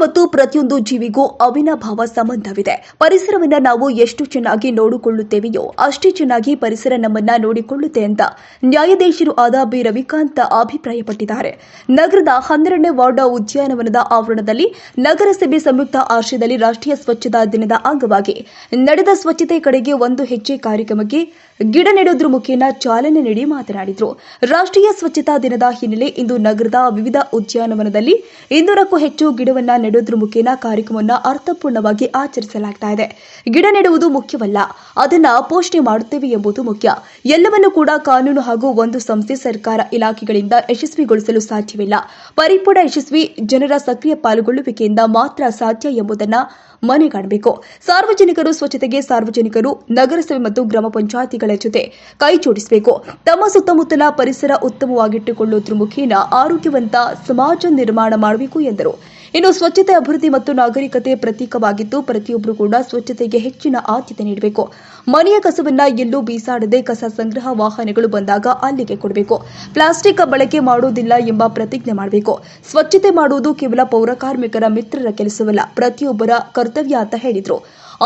ಮತ್ತು ಪ್ರತಿಯೊಂದು ಜೀವಿಗೂ ಅವಿನಾಭಾವ ಸಂಬಂಧವಿದೆ. ಪರಿಸರವನ್ನ ನಾವು ಎಷ್ಟು ಚೆನ್ನಾಗಿ ನೋಡಿಕೊಳ್ಳುತ್ತೇವೆಯೋ ಅಷ್ಟೇ ಚೆನ್ನಾಗಿ ಪರಿಸರ ನಮ್ಮನ್ನ ನೋಡಿಕೊಳ್ಳುತ್ತೆ ಅಂತ ನ್ಯಾಯಾಧೀಶರು ಆದ ಬಿ ರವಿಕಾಂತ್ ಅಭಿಪ್ರಾಯಪಟ್ಟಿದ್ದಾರೆ. ನಗರದ 12ನೇ ವಾರ್ಡ್ ಉದ್ಯಾನವನದ ಆವರಣದಲ್ಲಿ ನಗರಸಭೆ ಸಂಯುಕ್ತ ಆಶ್ರಯದಲ್ಲಿ ರಾಷ್ಟ್ರೀಯ ಸ್ವಚ್ಛತಾ ದಿನದ ಅಂಗವಾಗಿ ನಡೆದ ಸ್ವಚ್ಛತೆ ಕಡೆಗೆ ಒಂದು ಹೆಜ್ಜೆ ಕಾರ್ಯಕ್ರಮಕ್ಕೆ ಗಿಡ ನೆಡೋದ್ರ ಮುಖೇನ ಚಾಲನೆ ನೀಡಿ ಮಾತನಾಡಿದರು. ರಾಷ್ಟ್ರೀಯ ಸ್ವಚ್ಛತಾ ದಿನದ ಹಿನ್ನೆಲೆ ಇಂದು ನಗರದ ವಿವಿಧ ಉದ್ಯಾನವನದಲ್ಲಿ 200ಕ್ಕೂ ಹೆಚ್ಚು ಗಿಡವನ್ನ ನೆಡೋದ್ರ ಮುಖೇನ ಕಾರ್ಯಕ್ರಮವನ್ನು ಅರ್ಥಪೂರ್ಣವಾಗಿ ಆಚರಿಸಲಾಗ್ತಾ ಇದೆ. ಗಿಡ ನೆಡುವುದು ಮುಖ್ಯವಲ್ಲ, ಅದನ್ನ ಪೋಷಣೆ ಮಾಡುತ್ತೇವೆ ಎಂಬುದು ಮುಖ್ಯ. ಎಲ್ಲವನ್ನೂ ಕೂಡ ಕಾನೂನು ಹಾಗೂ ಒಂದು ಸಂಸ್ಥೆ ಸರ್ಕಾರ ಇಲಾಖೆಗಳಿಂದ ಯಶಸ್ವಿಗೊಳಿಸಲು ಸಾಧ್ಯವಿಲ್ಲ. ಪರಿಪೂರ್ಣ ಯಶಸ್ವಿ ಜನರ ಸಕ್ರಿಯ ಪಾಲ್ಗೊಳ್ಳುವಿಕೆಯಿಂದ ಮಾತ್ರ ಸಾಧ್ಯ ಎಂಬುದನ್ನು ಮನೆಗಾಣಬೇಕು. ಸಾರ್ವಜನಿಕರು ಸ್ವಚ್ಛತೆಗೆ ಸಾರ್ವಜನಿಕರು ನಗರಸಭೆ ಮತ್ತು ಗ್ರಾಮ ಪಂಚಾಯಿತಿಗಳ ಜೊತೆ ಕೈ ಜೋಡಿಸಬೇಕು. ತಮ್ಮ ಸುತ್ತಮುತ್ತಲ ಪರಿಸರ ಉತ್ತಮವಾಗಿಟ್ಟುಕೊಳ್ಳುವುದರ ಮುಖೇನ ಆರೋಗ್ಯವಂತ ಸಮಾಜ ನಿರ್ಮಾಣ ಮಾಡಬೇಕು ಎಂದರು. ಇನ್ನು ಸ್ವಚ್ಛತೆ ಅಭಿವೃದ್ಧಿ ಮತ್ತು ನಾಗರಿಕತೆ ಪ್ರತೀಕವಾಗಿದ್ದು ಪ್ರತಿಯೊಬ್ಬರು ಕೂಡ ಸ್ವಚ್ಛತೆಗೆ ಹೆಚ್ಚಿನ ಆದ್ಯತೆ ನೀಡಬೇಕು. ಮನೆಯ ಕಸವನ್ನ ಎಲ್ಲೂ ಬೀಸಾಡದೆ ಕಸ ಸಂಗ್ರಹ ವಾಹನಗಳು ಬಂದಾಗ ಅಲ್ಲಿಗೆ ಕೊಡಬೇಕು. ಪ್ಲಾಸ್ಟಿಕ್ ಬಳಕೆ ಮಾಡುವುದಿಲ್ಲ ಎಂಬ ಪ್ರತಿಜ್ಞೆ ಮಾಡಬೇಕು. ಸ್ವಚ್ಛತೆ ಮಾಡುವುದು ಕೇವಲ ಪೌರಕಾರ್ಮಿಕರ ಮಿತ್ರರ ಕೆಲಸವಲ್ಲ, ಪ್ರತಿಯೊಬ್ಬರ ಕರ್ತವ್ಯ ಅಂತ ಹೇಳಿದ್ರು.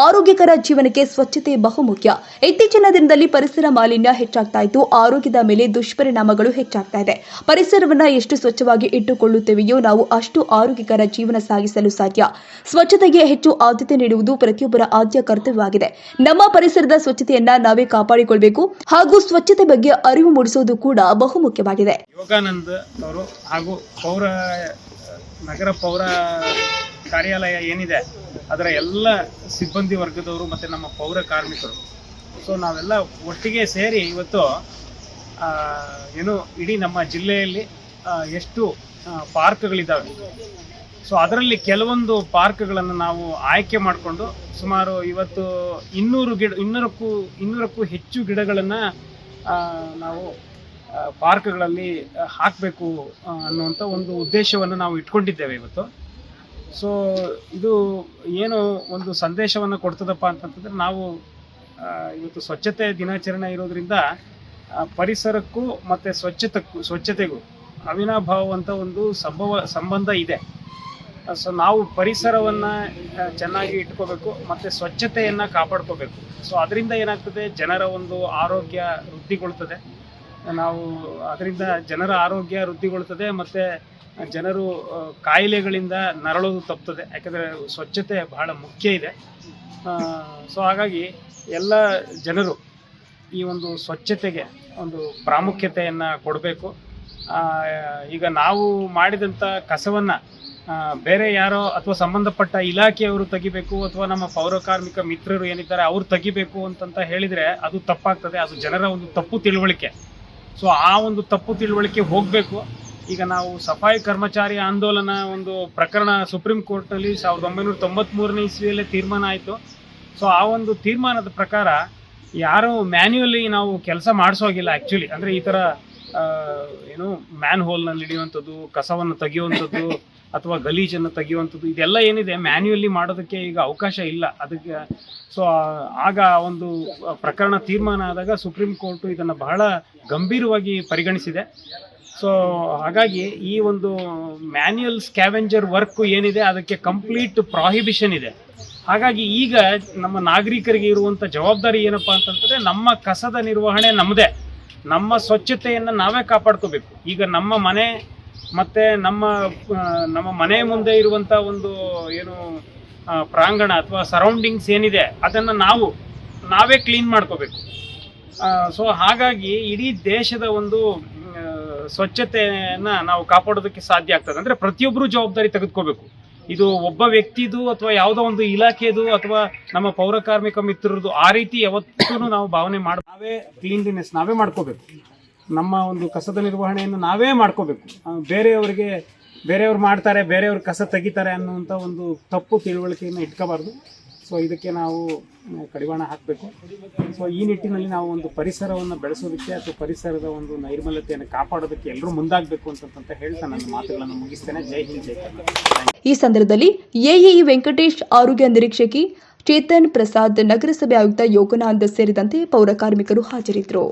ಆರೋಗ್ಯಕರ ಜೀವನಕ್ಕೆ ಸ್ವಚ್ಛತೆ ಬಹುಮುಖ್ಯ. ಇತ್ತೀಚಿನ ದಿನದಲ್ಲಿ ಪರಿಸರ ಮಾಲಿನ್ಯ ಹೆಚ್ಚಾಗ್ತಾ ಇದ್ದು ಆರೋಗ್ಯದ ಮೇಲೆ ದುಷ್ಪರಿಣಾಮಗಳು ಹೆಚ್ಚಾಗ್ತಾ ಇದೆ. ಪರಿಸರವನ್ನ ಎಷ್ಟು ಸ್ವಚ್ಛವಾಗಿ ಇಟ್ಟುಕೊಳ್ಳುತ್ತೇವೆಯೋ ನಾವು ಅಷ್ಟು ಆರೋಗ್ಯಕರ ಜೀವನ ಸಾಗಿಸಲು ಸಾಧ್ಯ. ಸ್ವಚ್ಛತೆಗೆ ಹೆಚ್ಚು ಆದ್ಯತೆ ನೀಡುವುದು ಪ್ರತಿಯೊಬ್ಬರ ಆದ್ಯ ಕರ್ತವ್ಯವಾಗಿದೆ. ನಮ್ಮ ಪರಿಸರದ ಸ್ವಚ್ಛತೆಯನ್ನ ನಾವೇ ಕಾಪಾಡಿಕೊಳ್ಳಬೇಕು ಹಾಗೂ ಸ್ವಚ್ಛತೆ ಬಗ್ಗೆ ಅರಿವು ಮೂಡಿಸುವುದು ಕೂಡ ಬಹುಮುಖ್ಯವಾಗಿದೆ. ಯೋಗಾನಂದ್ ಅವರು ಹಾಗೂ ನಗರ ಪೌರ ಕಾರ್ಯಾಲಯ ಏನಿದೆ ಅದರ ಎಲ್ಲ ಸಿಬ್ಬಂದಿ ವರ್ಗದವರು ಮತ್ತು ನಮ್ಮ ಪೌರ ಕಾರ್ಮಿಕರು, ಸೊ ನಾವೆಲ್ಲ ಒಟ್ಟಿಗೆ ಸೇರಿ ಇವತ್ತು ಇಡೀ ನಮ್ಮ ಜಿಲ್ಲೆಯಲ್ಲಿ ಎಷ್ಟು ಪಾರ್ಕ್ಗಳಿದ್ದಾವೆ, ಸೊ ಅದರಲ್ಲಿ ಕೆಲವೊಂದು ಪಾರ್ಕ್ಗಳನ್ನು ನಾವು ಆಯ್ಕೆ ಮಾಡಿಕೊಂಡು ಸುಮಾರು ಇವತ್ತು 200ಕ್ಕೂ ಹೆಚ್ಚು ಗಿಡಗಳನ್ನು ನಾವು ಪಾರ್ಕ್ಗಳಲ್ಲಿ ಹಾಕಬೇಕು ಅನ್ನುವಂಥ ಒಂದು ಉದ್ದೇಶವನ್ನು ನಾವು ಇಟ್ಕೊಂಡಿದ್ದೇವೆ ಇವತ್ತು. ಸೊ ಇದು ಏನು ಒಂದು ಸಂದೇಶವನ್ನು ಕೊಡ್ತದಪ್ಪ ಅಂತಂತಂದರೆ, ನಾವು ಇವತ್ತು ಸ್ವಚ್ಛತೆ ದಿನಾಚರಣೆ ಇರೋದ್ರಿಂದ ಪರಿಸರಕ್ಕೂ ಮತ್ತು ಸ್ವಚ್ಛತೆಗೂ ಅವಿನಾಭಾವಂತ ಒಂದು ಸಂಬಂಧ ಇದೆ. ಸೊ ನಾವು ಪರಿಸರವನ್ನು ಚೆನ್ನಾಗಿ ಇಟ್ಕೋಬೇಕು ಮತ್ತು ಸ್ವಚ್ಛತೆಯನ್ನು ಕಾಪಾಡ್ಕೋಬೇಕು. ಸೊ ಅದರಿಂದ ಏನಾಗ್ತದೆ, ಜನರ ಒಂದು ಆರೋಗ್ಯ ವೃದ್ಧಿಗೊಳ್ತದೆ. ಅದರಿಂದ ಜನರ ಆರೋಗ್ಯ ವೃದ್ಧಿಗೊಳ್ತದೆ ಮತ್ತು ಜನರು ಕಾಯಿಲೆಗಳಿಂದ ನರಳೋದು ತಪ್ಪುತ್ತದೆ. ಯಾಕಂದರೆ ಸ್ವಚ್ಛತೆ ಬಹಳ ಮುಖ್ಯ ಇದೆ. ಸೊ ಹಾಗಾಗಿ ಎಲ್ಲ ಜನರು ಈ ಒಂದು ಸ್ವಚ್ಛತೆಗೆ ಒಂದು ಪ್ರಾಮುಖ್ಯತೆಯನ್ನು ಕೊಡಬೇಕು. ಈಗ ನಾವು ಮಾಡಿದಂಥ ಕಸವನ್ನು ಬೇರೆ ಯಾರೋ ಅಥವಾ ಸಂಬಂಧಪಟ್ಟ ಇಲಾಖೆಯವರು ತೆಗಿಬೇಕು ಅಥವಾ ನಮ್ಮ ಪೌರಕಾರ್ಮಿಕ ಮಿತ್ರರು ಏನಿದ್ದಾರೆ ಅವರು ತೆಗಿಬೇಕು ಅಂತಂತ ಹೇಳಿದರೆ ಅದು ತಪ್ಪಾಗ್ತದೆ. ಅದು ಜನರ ಒಂದು ತಪ್ಪು ತಿಳುವಳಿಕೆ. ಸೊ ಆ ಒಂದು ತಪ್ಪು ತಿಳುವಳಿಕೆ ಹೋಗಬೇಕು. ಈಗ ನಾವು ಸಫಾಯಿ ಕರ್ಮಚಾರಿ ಆಂದೋಲನ ಒಂದು ಪ್ರಕರಣ ಸುಪ್ರೀಂ ಕೋರ್ಟ್ನಲ್ಲಿ 1993ನೇ ಇಸ್ವಿಯಲ್ಲೇ ತೀರ್ಮಾನ ಆಯಿತು. ಸೊ ಆ ಒಂದು ತೀರ್ಮಾನದ ಪ್ರಕಾರ ಯಾರೂ ಮ್ಯಾನ್ಯುವಲಿ ನಾವು ಕೆಲಸ ಮಾಡಿಸೋಗಿಲ್ಲ ಆ್ಯಕ್ಚುಲಿ. ಅಂದರೆ ಈ ಥರ ಮ್ಯಾನ್ ಹೋಲ್ನಲ್ಲಿ ಹಿಡಿಯುವಂಥದ್ದು, ಕಸವನ್ನು ತೆಗೆಯುವಂಥದ್ದು ಅಥವಾ ಗಲೀಜನ್ನು ತೆಗೆಯುವಂಥದ್ದು, ಇದೆಲ್ಲ ಏನಿದೆ ಮ್ಯಾನ್ಯುವಲಿ ಮಾಡೋದಕ್ಕೆ ಈಗ ಅವಕಾಶ ಇಲ್ಲ ಅದಕ್ಕೆ. ಸೊ ಆಗ ಒಂದು ಪ್ರಕರಣ ತೀರ್ಮಾನ ಆದಾಗ ಸುಪ್ರೀಂ ಕೋರ್ಟು ಇದನ್ನು ಬಹಳ ಗಂಭೀರವಾಗಿ ಪರಿಗಣಿಸಿದೆ. ಸೊ ಹಾಗಾಗಿ ಈ ಒಂದು ಮ್ಯಾನ್ಯುಯಲ್ ಸ್ಕ್ಯಾವೆಂಜರ್ ವರ್ಕ್ ಏನಿದೆ ಅದಕ್ಕೆ ಕಂಪ್ಲೀಟ್ ಪ್ರಾಹಿಬಿಷನ್ ಇದೆ. ಹಾಗಾಗಿ ಈಗ ನಮ್ಮ ನಾಗರಿಕರಿಗೆ ಇರುವಂಥ ಜವಾಬ್ದಾರಿ ಏನಪ್ಪ ಅಂತಂದರೆ, ನಮ್ಮ ಕಸದ ನಿರ್ವಹಣೆ ನಮ್ಮದೇ, ನಮ್ಮ ಸ್ವಚ್ಛತೆಯನ್ನು ನಾವೇ ಕಾಪಾಡ್ಕೋಬೇಕು. ಈಗ ನಮ್ಮ ಮನೆ ಮತ್ತು ನಮ್ಮ ಮನೆ ಮುಂದೆ ಇರುವಂಥ ಒಂದು ಪ್ರಾಂಗಣ ಅಥವಾ ಸರೌಂಡಿಂಗ್ಸ್ ಏನಿದೆ ಅದನ್ನು ನಾವೇ ಕ್ಲೀನ್ ಮಾಡ್ಕೋಬೇಕು. ಸೊ ಹಾಗಾಗಿ ಇಡೀ ದೇಶದ ಒಂದು ಸ್ವಚ್ಛತೆಯನ್ನು ನಾವು ಕಾಪಾಡೋದಕ್ಕೆ ಸಾಧ್ಯ ಆಗ್ತದೆ. ಅಂದರೆ ಪ್ರತಿಯೊಬ್ಬರು ಜವಾಬ್ದಾರಿ ತೆಗೆದುಕೋಬೇಕು. ಇದು ಒಬ್ಬ ವ್ಯಕ್ತಿದು ಅಥವಾ ಯಾವುದೋ ಒಂದು ಇಲಾಖೆದು ಅಥವಾ ನಮ್ಮ ಪೌರಕಾರ್ಮಿಕ ಮಿತ್ರರದು ಆ ರೀತಿ ಯಾವತ್ತೂ ನಾವು ಭಾವನೆ ನಾವೇ ಕ್ಲೀನ್ಲಿನೆಸ್ ನಾವೇ ಮಾಡ್ಕೋಬೇಕು. ನಮ್ಮ ಒಂದು ಕಸದ ನಿರ್ವಹಣೆಯನ್ನು ನಾವೇ ಮಾಡ್ಕೋಬೇಕು. ಬೇರೆಯವ್ರು ಮಾಡ್ತಾರೆ, ಬೇರೆಯವ್ರು ಕಸ ತೆಗಿತಾರೆ ಅನ್ನುವಂಥ ಒಂದು ತಪ್ಪು ತಿಳುವಳಿಕೆಯನ್ನು ಇಟ್ಕೋಬಾರ್ದು. ಸೊ ಇದಕ್ಕೆ ನಾವು ಕಡಿವಾಣ ಹಾಕಬೇಕು. ಸೊ ಈ ನಿಟ್ಟಿನಲ್ಲಿ ನಾವು ಒಂದು ಪರಿಸರವನ್ನು ಬೆಳೆಸೋದಕ್ಕೆ ಅಥವಾ ಪರಿಸರದ ಒಂದು ನೈರ್ಮಲ್ಯತೆಯನ್ನು ಕಾಪಾಡೋದಕ್ಕೆ ಎಲ್ಲರೂ ಮುಂದಾಗಬೇಕು ಅಂತ ಹೇಳ್ತಾ ನನ್ನ ಮಾತುಗಳನ್ನು ಮುಗಿಸ್ತೇನೆ. ಜೈ ಹಿಂದ್, ಜೈ ಕರ್ನಾಟಕ. ಈ ಸಂದರ್ಭದಲ್ಲಿ ಎಇಇ ವೆಂಕಟೇಶ್, ಆರೋಗ್ಯ ನಿರೀಕ್ಷಕಿ ಚೇತನ್ ಪ್ರಸಾದ್, ನಗರಸಭೆ ಆಯುಕ್ತ ಯೋಗನಾಥ್ ಸೇರಿದಂತೆ ಪೌರ ಕಾರ್ಮಿಕರು ಹಾಜರಿದ್ದರು.